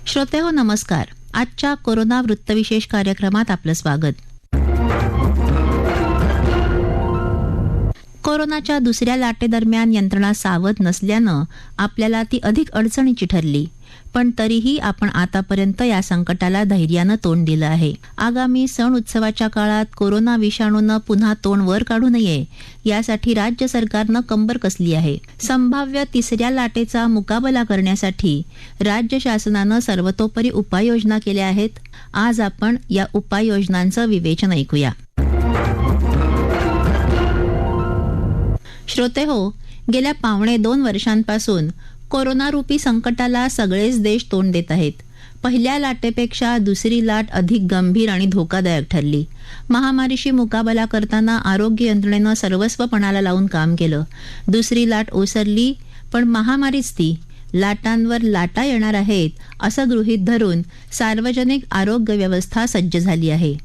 श्रोते हो नमस्कार. आजच्या कोरोना वृत्तविशेष कार्यक्रमात आपलं स्वागत. कोरोनाच्या दुसऱ्या लाटेदरम्यान यंत्रणा सावध नसल्यानं आपल्याला ती अधिक अडचणीची ठरली. पण तरीही आपण आतापर्यंत या संकटाला धैर्यानं तोंड दिलं आहे. आगामी सण उत्सवाच्या काळात कोरोना विषाणूनं पुन्हा तोंड वर काढू नये यासाठी राज्य सरकारनं कंबर कसली आहे. संभाव्य तिसऱ्या लाटेचा मुकाबला करण्यासाठी राज्य शासनानं सर्वतोपरी उपाययोजना केल्या आहेत. आज आपण या उपाययोजनांचं विवेचन ऐकूया. श्रोते हो, गेल्या 1.25 वर्षांपासून कोरोनारूपी संकटाला सगळेच देश तोंड देत आहेत. पहिल्या लाटेपेक्षा दुसरी लाट अधिक गंभीर आणि धोकादायक ठरली. महामारीशी मुकाबला करताना आरोग्य यंत्रणेनं सर्वस्व पणाला लावून काम केलं. दुसरी लाट ओसरली, पण महामारीच ती. लाटांवर लाटा येणार आहेत असं गृहीत धरून सार्वजनिक आरोग्य व्यवस्था सज्ज झाली आहे.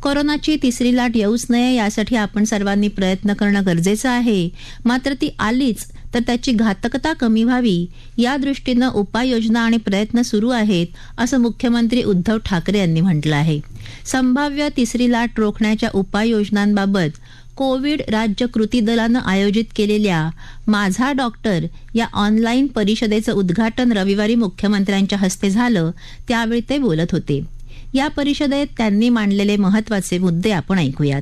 कोरोनाची तिसरी लाट येऊच नये यासाठी आपण सर्वांनी प्रयत्न करणं गरजेचं आहे. मात्र ती आलीच तर त्याची घातकता कमी व्हावी या दृष्टीनं उपाययोजना आणि प्रयत्न सुरू आहेत असं मुख्यमंत्री उद्धव ठाकरे यांनी म्हटलं आहे. संभाव्य तिसरी लाट रोखण्याच्या उपाययोजनांबाबत कोविड राज्य कृती दलानं आयोजित केलेल्या माझा डॉक्टर या ऑनलाईन परिषदेचं उद्घाटन रविवारी मुख्यमंत्र्यांच्या हस्ते झालं. त्यावेळी ते बोलत होते. या परिषदेत त्यांनी मांडलेले महत्त्वाचे मुद्दे आपण ऐकूयात.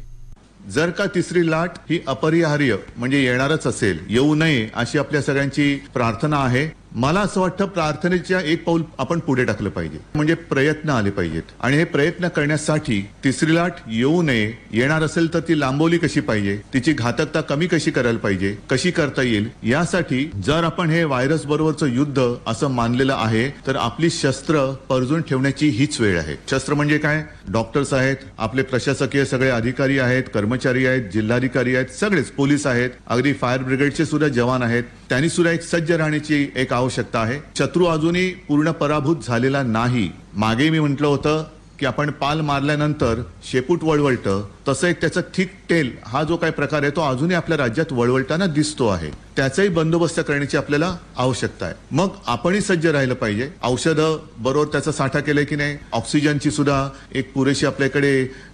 जर का तिसरी लाट ही अपरिहार्य म्हणजे येणारच असेल, येऊ नये अशी आपल्या सगळ्यांची प्रार्थना आहे. मला असं वाटतं प्रार्थनेच्या एक पाऊल आपण पुढे टाकलं पाहिजे, म्हणजे प्रयत्न आले पाहिजेत. आणि हे प्रयत्न करण्यासाठी तिसरी लाट येऊ नये, येणार असेल तर ती लांबवली कशी पाहिजे, तिची घातकता कमी कशी करायला पाहिजे, कशी करता येईल, यासाठी जर आपण हे व्हायरस बरोबरचं युद्ध असं मानलेलं आहे तर आपली शस्त्र परजून ठेवण्याची हीच वेळ आहे. शस्त्र म्हणजे काय? डॉक्टर्स आहेत, आपले प्रशासकीय सगळे अधिकारी आहेत, कर्मचारी आहेत, जिल्हाधिकारी आहेत, सगळेच पोलीस आहेत, अगदी फायर ब्रिगेडचे सुद्धा जवान आहेत. त्यांनी सुद्धा एक सज्ज राहण्याची एक आवश्यकता आहे. शत्रू अजूनही पूर्ण पराभूत झालेला नाही. मागे मी म्हटलं होतं की आपण पाल मारल्यानंतर शेपूट वळवळतं, तसं एक त्याचं थिक टेल हा जो काही प्रकार आहे तो अजूनही आपल्या राज्यात वळवळताना दिसतो आहे. त्याचाही बंदोबस्त करण्याची आपल्याला आवश्यकता आहे. मग आपणही सज्ज राहिलं पाहिजे. औषधं बरोबर त्याचा साठा केलाय की नाही, ऑक्सिजनची सुद्धा एक पुरेशी आपल्याकडे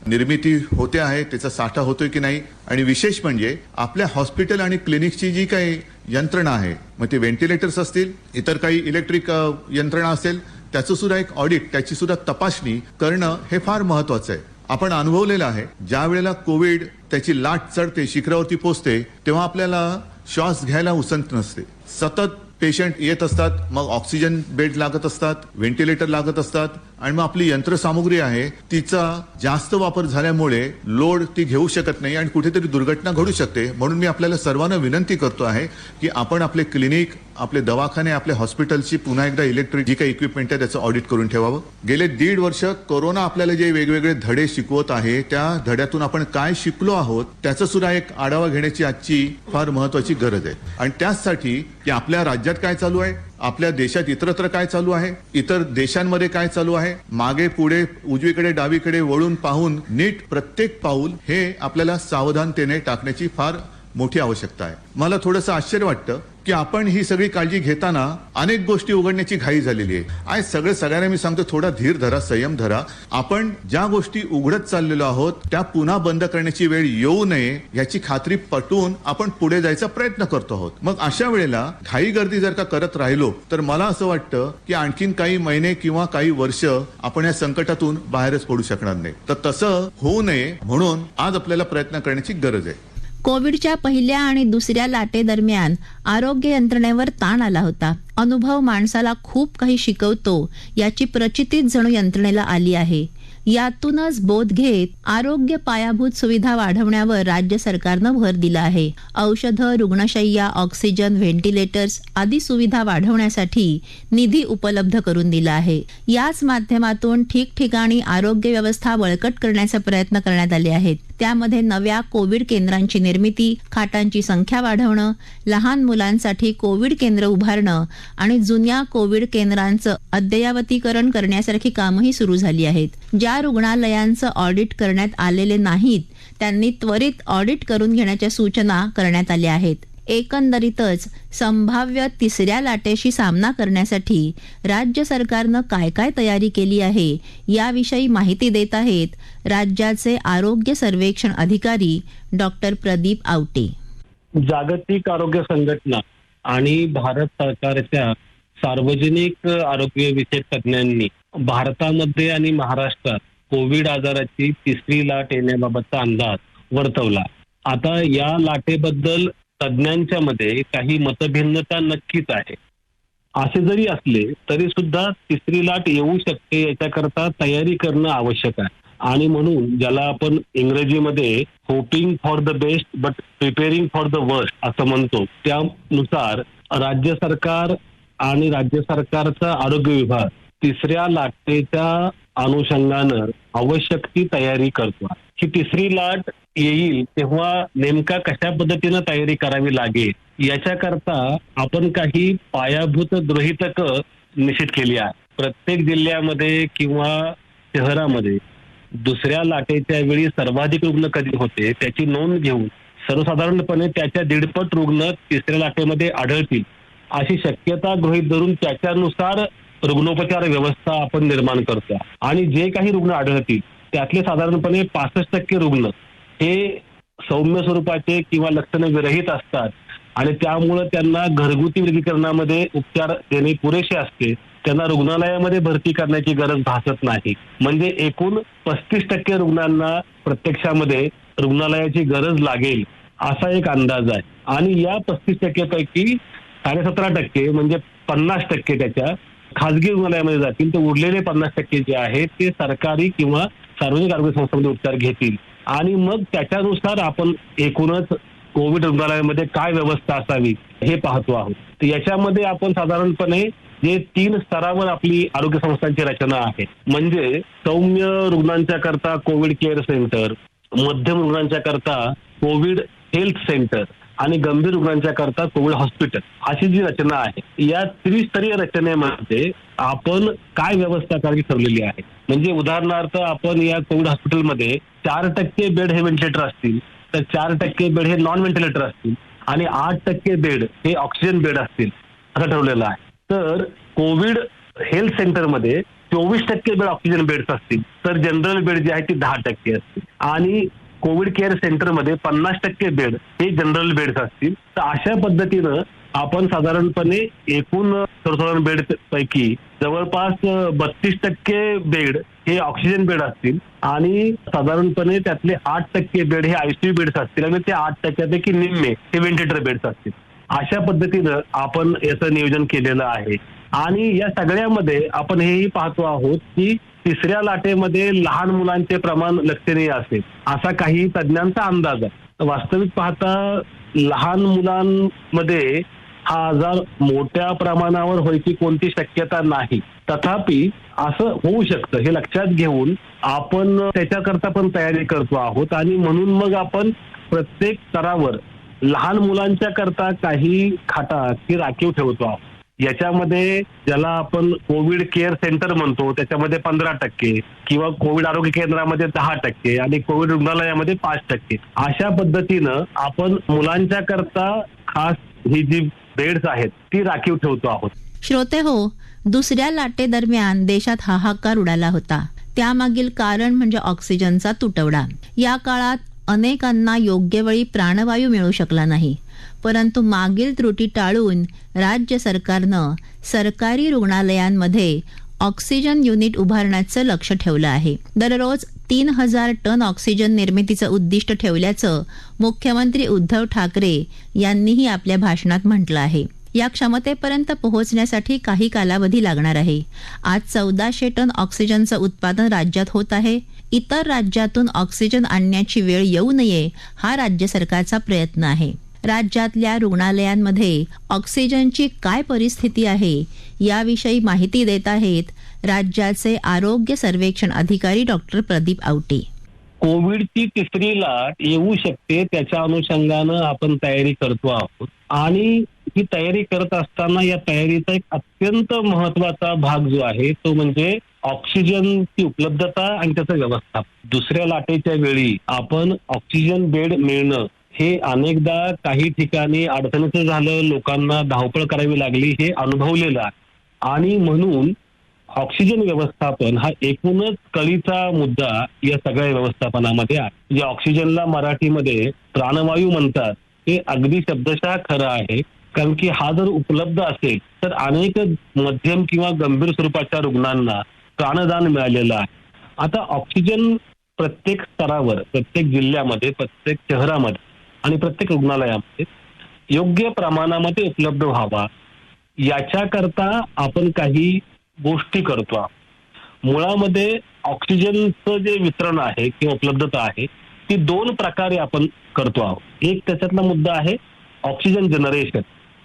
निर्मिती होते आहे, त्याचा साठा होतोय की नाही. आणि विशेष म्हणजे आपल्या हॉस्पिटल आणि क्लिनिकची जी काही यंत्रणा आहे, मग ते व्हेंटिलेटर्स असतील, इतर काही इलेक्ट्रिक यंत्रणा असेल, त्याचं सुद्धा एक ऑडिट, त्याची सुद्धा तपासणी करणं हे फार महत्वाचं आहे. आपण अनुभवलेलं आहे, ज्या वेळेला कोविड त्याची लाट चढते, शिखरावरती पोहोचते, तेव्हा आपल्याला श्वास घ्यायला उसंत नसते. सतत पेशंट येत असतात, मग ऑक्सिजन बेड लागत असतात, व्हेंटिलेटर लागत असतात, आणि मग आपली यंत्रसामुग्री आहे तिचा जास्त वापर झाल्यामुळे लोड ती घेऊ शकत नाही आणि कुठेतरी दुर्घटना घडू शकते. म्हणून मी आपल्याला सर्वांना विनंती करतो आहे की आपण आपले क्लिनिक, आपले दवाखाने, आपल्या हॉस्पिटलची पुन्हा एकदा इलेक्ट्रिक जी काही इक्विपमेंट आहे त्याचं ऑडिट करून ठेवावं. गेले 1.5 वर्ष कोरोना आपल्याला जे वेगवेगळे धडे शिकवत आहे, त्या धड्यातून आपण काय शिकलो आहोत त्याचा सुद्धा एक आढावा घेण्याची आजची फार महत्वाची गरज आहे. आणि त्याचसाठी की आपल्या राज्यात काय चालू आहे, आपल्या देशात इतरत्र काय चालू आहे, इतर देशांमध्ये काय चालू आहे, मागे पुढे उजवीकडे डावीकडे वळून पाहून नीट प्रत्येक पाऊल हे आपल्याला सावधानतेने टाकण्याची फार मोठी आवश्यकता आहे. मला थोडंसं आश्चर्य वाटतं की आपण ही सगळी काळजी घेताना अनेक गोष्टी उघडण्याची घाई झालेली आहे. आज सगळ्यांना मी सांगतो, थोडा धीर धरा, संयम धरा. आपण ज्या गोष्टी उघडत चाललेलो आहोत त्या पुन्हा बंद करण्याची वेळ येऊ नये याची खात्री पटवून आपण पुढे जायचा प्रयत्न करतो आहोत. मग अशा वेळेला घाई गर्दी जर का करत राहिलो तर मला असं वाटतं की आणखीन काही महिने किंवा काही वर्ष आपण या संकटातून बाहेरच पडू शकणार नाही. तर तसं होऊ नये म्हणून आज आपल्याला प्रयत्न करण्याची गरज आहे. कोविडच्या पहिल्या आणि दुसऱ्या लाटेदरम्यान आरोग्य यंत्रणेवर ताण आला होता. अनुभव माणसाला खूप काही शिकवतो याची प्रचितीच जणू यंत्रणेला आली आहे. यातूनच बोध घेत आरोग्य पायाभूत सुविधा वाढवण्यावर राज्य सरकारनं भर दिला आहे. औषधं, रुग्णशय्या, ऑक्सिजन, व्हेंटिलेटर्स आदी सुविधा वाढवण्यासाठी निधी उपलब्ध करून दिला आहे. याच माध्यमातून ठिकठिकाणी आरोग्य व्यवस्था बळकट करण्याचे प्रयत्न करण्यात आले आहेत. त्यामध्ये नव्या कोविड केंद्रांची निर्मिती, खाटांची संख्या वाढवणं, लहान मुलांसाठी कोविड केंद्र उभारणं आणि जुन्या कोविड केंद्रांचं अद्ययावतीकरण करण्यासारखी कामही सुरू झाली आहेत. ज्या रुग्णालयांचं ऑडिट करण्यात आलेले नाहीत त्यांनी त्वरित ऑडिट करून घेण्याच्या सूचना करण्यात आल्या आहेत. एकंदरीतच संभाव्य तिसऱ्या लाटेशी सामना करण्यासाठी राज्य सरकारनं काय काय तयारी केली आहे याविषयी माहिती देत आहेत राज्याचे आरोग्य सर्वेक्षण अधिकारी डॉक्टर प्रदीप आवटे. जागतिक आरोग्य संघटना आणि भारत सरकारच्या सार्वजनिक आरोग्य विषयक तज्ज्ञांनी भारतामध्ये आणि महाराष्ट्रात कोविड आजाराची तिसरी लाट येण्याबाबतचा अंदाज वर्तवला. आता या लाटेबद्दल तज्ज्ञांच्या मध्ये काही मतभिन्नता नक्कीच आहे. असे जरी असले तरी सुद्धा तिसरी लाट येऊ शकते याच्याकरता तयारी करणं आवश्यक आहे. आणि म्हणून ज्याला आपण इंग्रजीमध्ये hoping for the best but preparing for the worst असं म्हणतो, त्यानुसार राज्य सरकार आणि राज्य सरकारचा आरोग्य विभाग तिसऱ्या लाटेच्या अनुषंगानं आवश्यक ती तयारी करतो. ही तिसरी लाट येईल तेव्हा नेमका कशा पद्धतीनं तयारी करावी लागेल याच्याकरता आपण काही पायाभूत गृहीतकं निश्चित केली आहे. प्रत्येक जिल्ह्यामध्ये किंवा शहरामध्ये दुसऱ्या लाटेच्या वेळी सर्वाधिक रुग्ण कधी होते त्याची नोंद घेऊन सर्वसाधारणपणे त्याच्या 1.5 रुग्ण तिसऱ्या लाटेमध्ये आढळतील अशी शक्यता गृहीत धरून त्याच्यानुसार रुग्णोपचार व्यवस्था आपण निर्माण करतो. आणि जे काही रुग्ण आढळतील त्यातले साधारणपणे 65% रुग्ण हे सौम्य स्वरूपाचे किंवा लक्षणे विरहित असतात आणि त्यामुळे त्यांना घरगुती विलगीकरणामध्ये उपचार देणे पुरेसे असते. त्यांना रुग्णालयामध्ये भरती करण्याची गरज भासत नाही. म्हणजे एकूण 35% रुग्णांना प्रत्यक्षामध्ये रुग्णालयाची गरज लागेल असा एक अंदाज आहे. आणि या 35% पैकी 17.5% म्हणजे 50% त्याच्या खासगी रुग्णालयामध्ये जातील, तर उरलेले 50% जे आहेत ते सरकारी किंवा सार्वजनिक आरोग्य संस्थांमध्ये उपचार घेतील. आणि मग त्याच्यानुसार आपण एकूणच कोविड रुग्णालयामध्ये काय व्यवस्था असावी हे पाहतो आहोत. तर याच्यामध्ये आपण साधारणपणे जे 3 स्तरावर आपली आरोग्य संस्थांची रचना आहे, म्हणजे सौम्य रुग्णांच्या करता कोविड केअर सेंटर, मध्यम रुग्णांच्या करता कोविड हेल्थ सेंटर आणि गंभीर रुग्णांच्या करता कोविड हॉस्पिटल, अशी जी रचना आहे, या त्रिस्तरीय रचनेमध्ये आपण काय व्यवस्था करायची ठरलेली आहे. म्हणजे उदाहरणार्थ आपण या कोविड हॉस्पिटलमध्ये 4% बेड हे व्हेंटिलेटर असतील, तर 4% बेड हे नॉन व्हेंटिलेटर असतील आणि 8% बेड हे ऑक्सिजन बेड असतील असं ठरवलेलं आहे. तर कोविड हेल्थ सेंटरमध्ये 24% बेड ऑक्सिजन बेड्स असतील, तर जनरल बेड जे आहे ते 10% असतील आणि कोविड केअर सेंटरमध्ये 50% बेड हे जनरल बेड्स असतील. तर अशा पद्धतीनं आपण साधारणपणे एकूण सर्वसाधारण बेड पैकी जवळपास 32% बेड हे ऑक्सिजन बेड असतील आणि साधारणपणे त्यातले 8% बेड हे आयसीयू बेड्स असतील आणि त्या 8% पैकी निम्मे हे व्हेंटिलेटर बेड्स असतील. अशा पद्धतीनं आपण याचं नियोजन केलेलं आहे. आणि या सगळ्यामध्ये आपण हेही पाहतो आहोत की तिसऱ्या लाटेमध्ये लहान मुलांचे प्रमाण लक्षणीय असेल असा काही तज्ज्ञांचा अंदाज आहे. वास्तविक पाहता लहान मुलांमध्ये हा आजार मोठ्या प्रमाणावर व्हायची कोणती शक्यता नाही. तथापि असं होऊ शकतं हे लक्षात घेऊन आपण त्याच्याकरता पण तयारी करतो आहोत. आणि म्हणून मग आपण प्रत्येक स्तरावर लहान मुलांच्या करता काही खाटा की राखीव ठेवतो आहोत. याच्यामध्ये ज्याला आपण कोविड केअर सेंटर म्हणतो त्याच्यामध्ये 15% किंवा कोविड आरोग्य केंद्रामध्ये 10% आणि कोविड रुग्णालयामध्ये 5%, अशा पद्धतीनं आपण मुलांच्या करता खास ही जी बेड्स आहेत ती राखीव ठेवतो आहोत. श्रोते हो, दुसऱ्या लाटेदरम्यान देशात हाहाकार उडाला होता. त्यामागील कारण म्हणजे ऑक्सिजनचा तुटवडा. या काळात अनेकांना योग्य वेळी प्राणवायू मिळू शकला नाही. परंतु मागील त्रुटी टाळून राज्य सरकारनं सरकारी रुग्णालयांमध्ये ऑक्सिजन युनिट उभारण्याचं लक्ष ठेवलं आहे. दररोज 3,000 टन ऑक्सिजन निर्मितीचं उद्दिष्ट ठेवल्याचं मुख्यमंत्री उद्धव ठाकरे यांनीही आपल्या भाषणात म्हटलं आहे. या क्षमतेपर्यंत पोहोचण्यासाठी काही कालावधी लागणार आहे. आज 1400 टन ऑक्सिजनचं उत्पादन राज्यात होत आहे. इतर राज्यातून ऑक्सिजन आणण्याची वेळ येऊ नये हा राज्य सरकारचा प्रयत्न आहे. राज्यातल्या रुग्णालयांमध्ये ऑक्सिजनची काय परिस्थिती आहे याविषयी माहिती देत आहेत राज्याचे आरोग्य सर्वेक्षण अधिकारी डॉक्टर प्रदीप आवटे. कोविडची तिसरी लाट येऊ शकते त्याच्या अनुषंगानं आपण तयारी करतो आहोत. आणि ही तयारी करत असताना या तयारीचा एक अत्यंत महत्वाचा भाग जो आहे तो म्हणजे ऑक्सिजनची उपलब्धता आणि त्याचं व्यवस्थापन. दुसऱ्या लाटेच्या वेळी आपण ऑक्सिजन बेड मिळणं हे अनेकदा काही ठिकाणी अडचणीचं झालं, लोकांना धावपळ करावी लागली, हे अनुभवलेलं आहे. आणि म्हणून ऑक्सिजन व्यवस्थापन हा एकूणच कळीचा मुद्दा या सगळ्या व्यवस्थापनामध्ये आहे. जे ऑक्सिजनला मराठीमध्ये प्राणवायू म्हणतात ते अगदी शब्दशः खरं आहे. कारण की हा जर उपलब्ध असेल तर अनेक मध्यम किंवा गंभीर स्वरूपाच्या रुग्णांना प्राणदान मिळालेलं आहे. आता ऑक्सिजन प्रत्येक स्तरावर, प्रत्येक जिल्ह्यामध्ये, प्रत्येक शहरामध्ये आणि प्रत्येक रुग्णालयामध्ये योग्य प्रमाणामध्ये उपलब्ध व्हावा याच्याकरता आपण काही गोष्टी करतो. मुळामध्ये ऑक्सिजनचं जे वितरण आहे किंवा उपलब्धता आहे ती 2 प्रकारे आपण करतो आहोत. एक त्याच्यातला मुद्दा आहे ऑक्सिजन जनरेशन,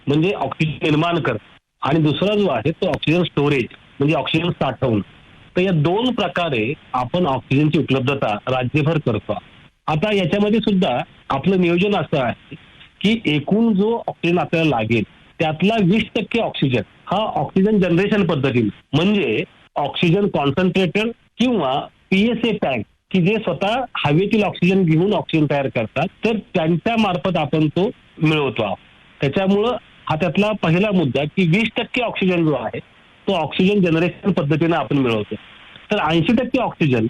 म्हणजे ऑक्सिजन निर्माण करणं, आणि दुसरा जो आहे तो ऑक्सिजन स्टोरेज, म्हणजे ऑक्सिजन साठवणं. तर या 2 प्रकारे आपण ऑक्सिजनची उपलब्धता राज्यभर करतो. आता याच्यामध्ये सुद्धा आपलं नियोजन असं आहे की एकूण जो ऑक्सिजन आपल्याला लागेल त्यातला 20% ऑक्सिजन हा ऑक्सिजन जनरेशन पद्धतीने, म्हणजे ऑक्सिजन कॉन्सन्ट्रेटर किंवा PSA टँक, की जे स्वतः हवेतील ऑक्सिजन घेऊन ऑक्सिजन तयार करतात, तर त्यांच्या मार्फत आपण तो मिळवतो आहोत. त्याच्यामुळं हा त्यातला पहिला मुद्दा की 20% ऑक्सिजन जो आहे तो ऑक्सिजन जनरेशन पद्धतीने आपण मिळवतो. तर 80% ऑक्सिजन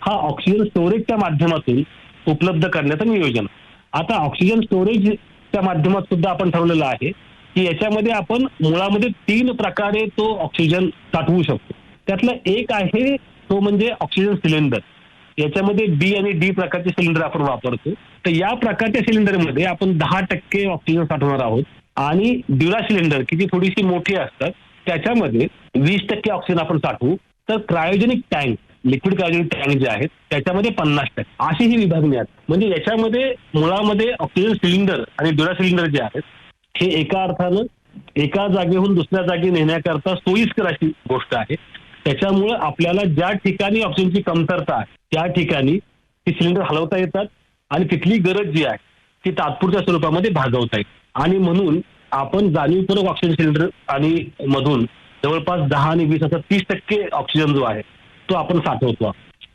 हा ऑक्सिजन स्टोरेजच्या माध्यमातून उपलब्ध करण्याचं नियोजन. आता ऑक्सिजन स्टोरेजच्या माध्यमात सुद्धा आपण ठरवलेलं आहे की याच्यामध्ये आपण मुळामध्ये 3 प्रकारे तो ऑक्सिजन साठवू शकतो. त्यातला एक आहे तो म्हणजे ऑक्सिजन सिलेंडर. याच्यामध्ये B आणि D प्रकारचे सिलेंडर आपण वापरतो. तर या प्रकारच्या सिलेंडरमध्ये आपण 10% ऑक्सिजन साठवणार आहोत, आणि ड्युरा सिलेंडर की जी थोडीशी मोठी असतात त्याच्यामध्ये 20% ऑक्सिजन आपण साठवू. तर cryogenic tank, liquid cryogenic tank जे आहेत त्याच्यामध्ये 50%, अशी ही विभागणी आहे. म्हणजे याच्यामध्ये मुळामध्ये ऑक्सिजन सिलेंडर आणि ड्युरा सिलेंडर जे आहेत हे एका अर्थानं एका जागेहून दुसऱ्या जागी नेण्याकरता सोयीस्कर अशी गोष्ट आहे. त्याच्यामुळे आपल्याला ज्या ठिकाणी ऑक्सिजनची कमतरता आहे त्या ठिकाणी ती सिलेंडर हलवता येतात आणि तिथली गरज जी आहे ती तात्पुरत्या स्वरूपामध्ये भागवता येईल. आणि म्हणून आपण जाणीवपूर्वक ऑक्सिजन सिलेंडर आणि मधून जवळपास 10 आणि 20 असं 30% ऑक्सिजन जो आहे तो आपण साठवतो.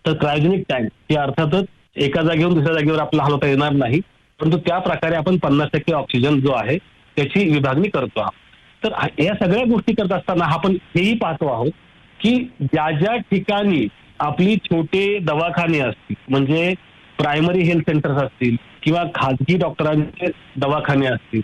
तर क्रायोजेनिक टँक हे अर्थातच एका जागेहून दुसऱ्या जागेवर आपल्याला हलवता येणार नाही, परंतु त्या प्रकारे आपण 50% ऑक्सिजन जो आहे त्याची विभागणी करतो आहोत. तर या सगळ्या गोष्टी करत असताना आपण हेही पाहतो आहोत की ज्या ज्या ठिकाणी आपली छोटे दवाखाने असतील, म्हणजे प्रायमरी हेल्थ सेंटर्स असतील किंवा खाजगी डॉक्टरांचे दवाखाने असतील,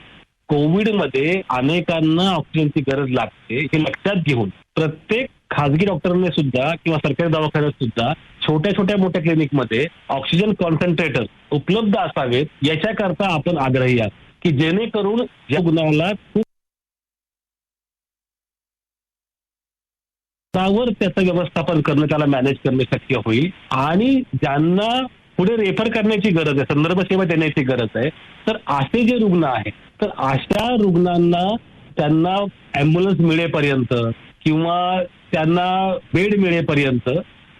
कोविडमध्ये अनेकांना ऑक्सिजनची गरज लागते हे लक्षात घेऊन प्रत्येक खाजगी डॉक्टरांनी सुद्धा किंवा सरकारी दवाखान्यात सुद्धा छोट्या छोट्या मोठ्या क्लिनिकमध्ये ऑक्सिजन कॉन्सन्ट्रेटर उपलब्ध असावेत याच्याकरता आपण आग्रही आहात की जेणेकरून या रुग्णाला त्यावर त्याचं व्यवस्थापन करणं, त्याला मॅनेज करणं शक्य होईल. आणि ज्यांना पुढे रेफर करण्याची गरज आहे, संदर्भ सेवा देण्याची गरज आहे, तर असे जे रुग्ण आहेत तर अशा रुग्णांना त्यांना ॲम्ब्युलन्स मिळेपर्यंत किंवा त्यांना बेड मिळेपर्यंत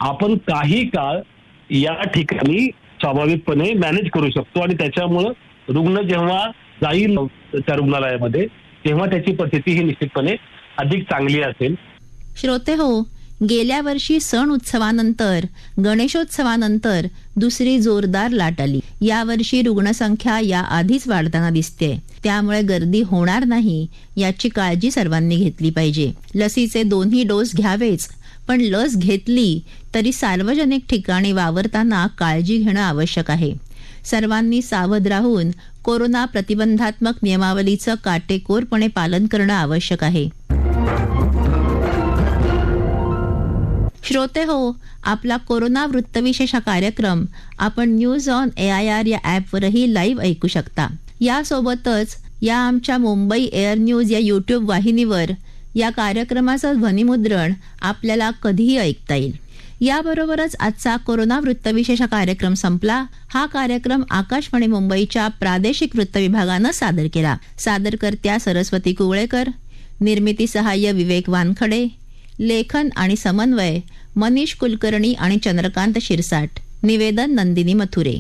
आपण काही काळ या ठिकाणी स्वाभाविकपणे मॅनेज करू शकतो. आणि त्याच्यामुळं रुग्ण जेव्हा जाईल त्या रुग्णालयामध्ये तेव्हा त्याची परिस्थिती ही निश्चितपणे अधिक चांगली असेल. श्रोते हो, गेल्या वर्षी सण उत्सवानंतर गणेशोत्सवानंतर दुसरी जोरदार लाट आली. यावर्षी रुग्णसंख्या या आधीच वाढताना दिसते, त्यामुळे गर्दी होणार नाही याची काळजी सर्वांनी घेतली पाहिजे. लसीचे 2ही डोस घ्यावेच, पण लस घेतली तरी सार्वजनिक ठिकाणी वावरताना काळजी घेणं आवश्यक आहे. सर्वांनी सावध राहून कोरोना प्रतिबंधात्मक नियमावलीचं काटेकोरपणे पालन करणं आवश्यक आहे. श्रोते हो, आपला कोरोना वृत्तविशेष हा कार्यक्रम आपण न्यूज ऑन AIR या ॲपवरही लाईव्ह ऐकू शकता. यासोबतच या आमच्या मुंबई एअर न्यूज या YouTube वाहिनीवर या कार्यक्रमाचं ध्वनिमुद्रण आपल्याला कधीही ऐकता येईल. याबरोबरच आजचा कोरोना वृत्तविशेष हा कार्यक्रम संपला. हा कार्यक्रम आकाशवाणी मुंबईच्या प्रादेशिक वृत्त विभागानं सादर केला. सादरकर्त्या सरस्वती कुवळेकर, निर्मिती सहाय्य विवेक वानखडे, लेखन आणि समन्वय मनीष कुलकर्णी आणि चंद्रकांत शिरसाट, निवेदन नंदिनी मथुरे.